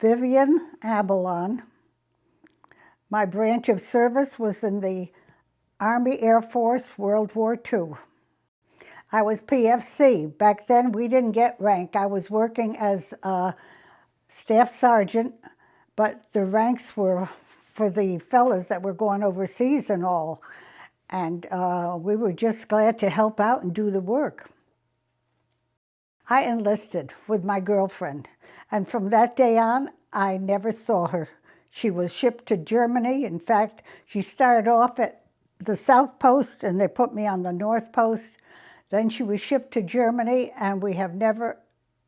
Vivian Abalan. My branch of service was in the Army Air Force, World War II. I was PFC. Back then, we didn't get rank. I was working as a staff sergeant, but the ranks were for the fellas that were going overseas and all. And we were just glad to help out and do the work. I enlisted with my girlfriend, and from that day on, I never saw her. She was shipped to Germany. In fact, she started off at the South Post, and they put me on the North Post. Then she was shipped to Germany, and we have never,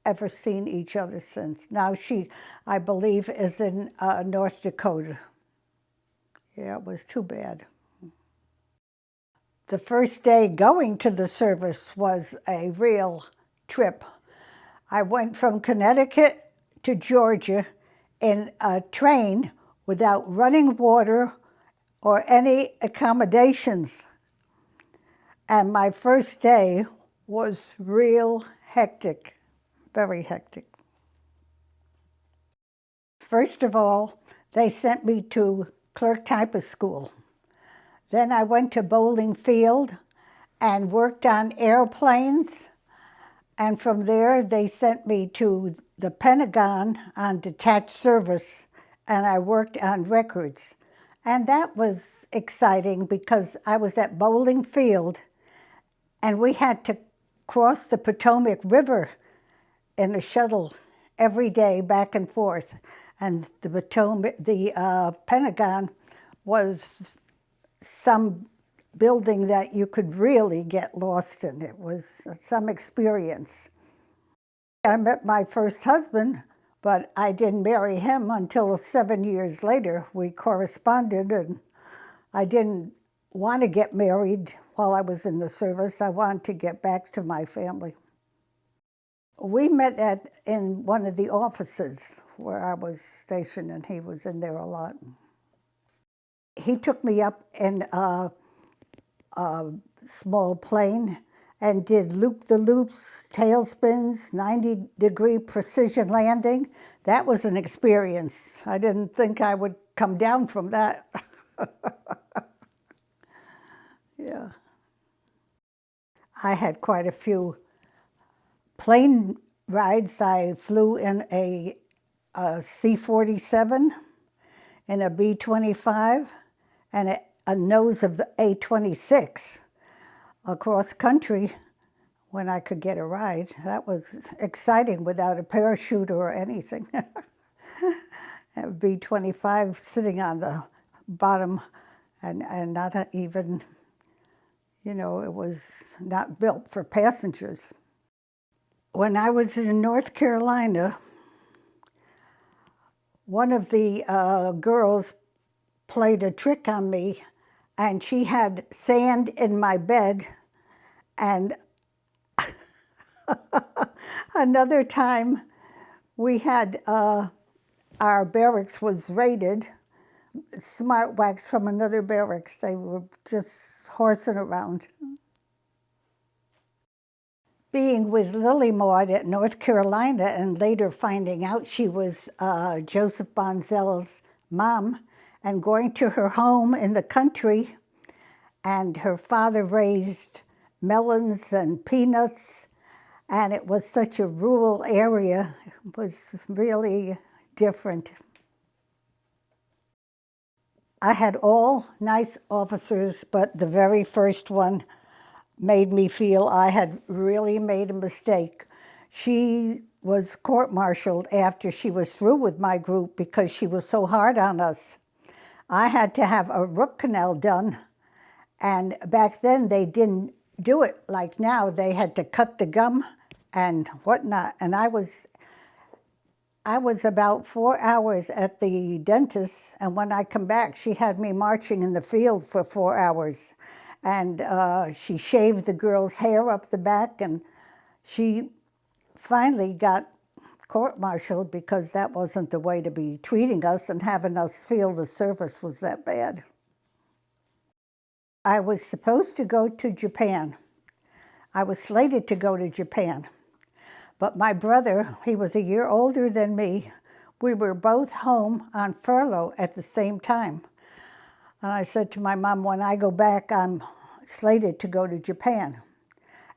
ever seen each other since. Now she, I believe, is in North Dakota. Yeah, it was too bad. The first day going to the service was a real trip. I went from Connecticut to Georgia in a train without running water or any accommodations. And my first day was real hectic, very hectic. First of all, they sent me to clerk typist school. Then I went to Bowling Field and worked on airplanes. And from there, they sent me to the Pentagon on detached service, and I worked on records. And that was exciting because I was at Bowling Field, and we had to cross the Potomac River in a shuttle every day back and forth. And the Pentagon was some building that you could really get lost in. It was some experience. I met my first husband, but I didn't marry him until 7 years later. We corresponded, and I didn't want to get married while I was in the service. I wanted to get back to my family. We met in one of the offices where I was stationed, and he was in there a lot. He took me up in a small plane and did loop-the-loops, tailspins, 90-degree precision landing. That was an experience. I didn't think I would come down from that. Yeah. I had quite a few plane rides. I flew in a C-47, in a B-25, and a nose of the A-26 across country when I could get a ride. That was exciting without a parachute or anything. A B-25 sitting on the bottom and not even, you know, it was not built for passengers. When I was in North Carolina, one of the girls played a trick on me, and she had sand in my bed. And another time we had, our barracks was raided, smart whacks from another barracks. They were just horsing around. Being with Lily Maud at North Carolina and later finding out she was Joseph Bonzell's mom, and going to her home in the country, and her father raised melons and peanuts, and it was such a rural area. It was really different. I had all nice officers, but the very first one made me feel I had really made a mistake. She was court-martialed after she was through with my group because she was so hard on us. I had to have a root canal done, and back then they didn't do it like now. They had to cut the gum and whatnot, and I was about 4 hours at the dentist, and when I come back, she had me marching in the field for 4 hours. And she shaved the girl's hair up the back, and she finally got court-martialed because that wasn't the way to be treating us and having us feel the service was that bad. I was supposed to go to Japan. I was slated to go to Japan. But my brother, he was a year older than me, We were both home on furlough at the same time. And I said to my mom, when I go back, I'm slated to go to Japan.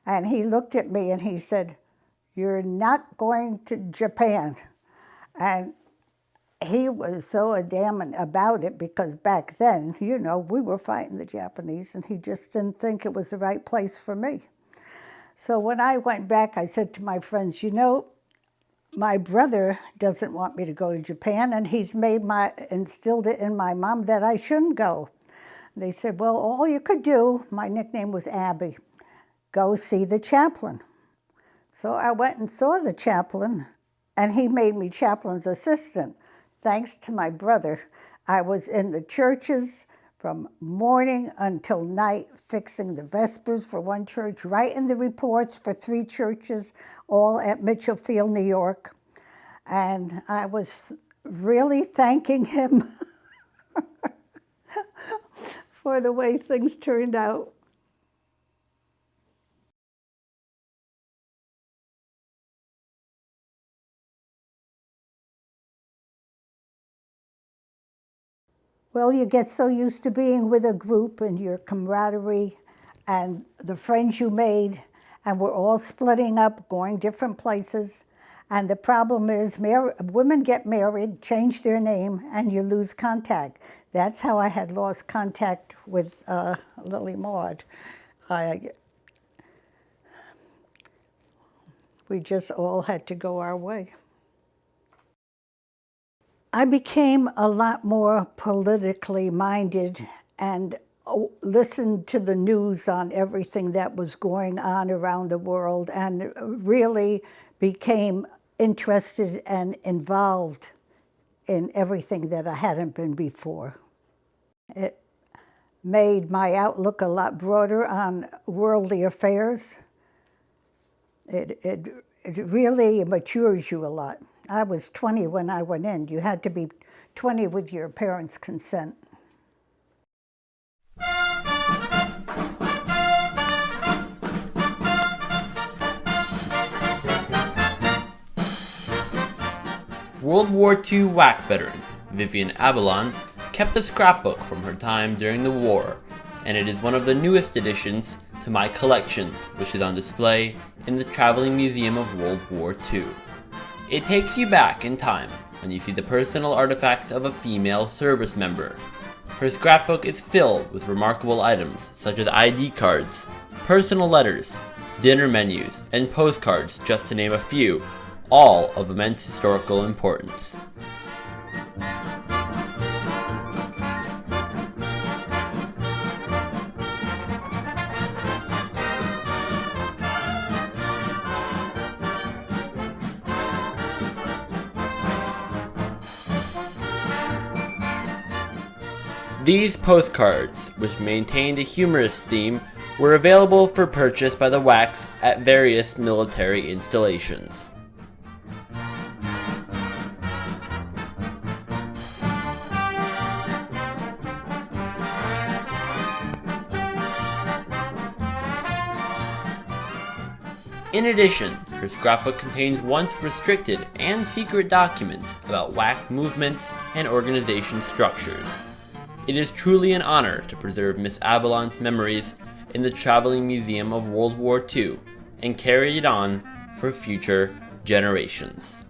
And he looked at me and he said, "You're not going to Japan." And he was so adamant about it because back then, you know, we were fighting the Japanese and he just didn't think it was the right place for me. So when I went back, I said to my friends, you know, my brother doesn't want me to go to Japan and he's instilled it in my mom that I shouldn't go. They said, well, all you could do, my nickname was Abby, go see the chaplain. So I went and saw the chaplain and he made me chaplain's assistant. Thanks to my brother, I was in the churches from morning until night, fixing the Vespers for one church, writing the reports for 3 churches, all at Mitchell Field, New York. And I was really thanking him for the way things turned out. Well, you get so used to being with a group and your camaraderie and the friends you made, and we're all splitting up, going different places. And the problem is women get married, change their name, and you lose contact. That's how I had lost contact with Lily Maud. We just all had to go our way. I became a lot more politically minded and listened to the news on everything that was going on around the world and really became interested and involved in everything that I hadn't been before. It made my outlook a lot broader on worldly affairs. It really matures you a lot. I was 20 when I went in. You had to be 20 with your parents' consent. World War II WAC veteran Vivian Abalan kept a scrapbook from her time during the war, and it is one of the newest additions to my collection, which is on display in the Traveling Museum of World War II. It takes you back in time when you see the personal artifacts of a female service member. Her scrapbook is filled with remarkable items such as ID cards, personal letters, dinner menus, and postcards, just to name a few, all of immense historical importance. These postcards, which maintained a humorous theme, were available for purchase by the WACs at various military installations. In addition, her scrapbook contains once restricted and secret documents about WAC movements and organization structures. It is truly an honor to preserve Miss Abalan's memories in the Traveling Museum of World War II and carry it on for future generations.